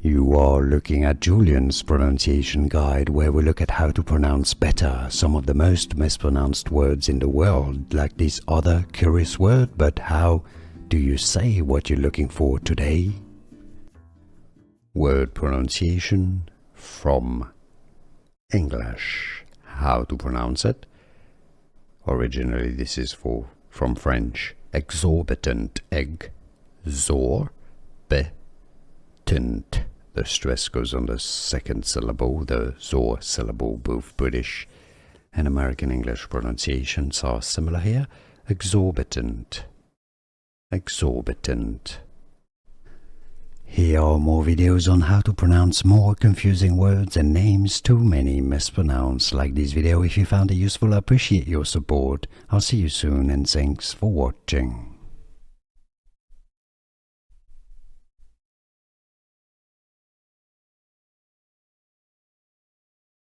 You are looking at Julian's pronunciation guide, where we look at how to pronounce better some of the most mispronounced words in the world, like this other curious word. But how do you say what you're looking for today? Word pronunciation from English. How to pronounce it? Originally this is from French. Exorbitant. Exorbitant. The stress goes on the second syllable, the zor syllable. Both British and American English pronunciations are similar here. Exorbitant. Exorbitant. Here are more videos on how to pronounce more confusing words and names too many mispronounced. Like this video if you found it useful. I appreciate your support. I'll see you soon and thanks for watching.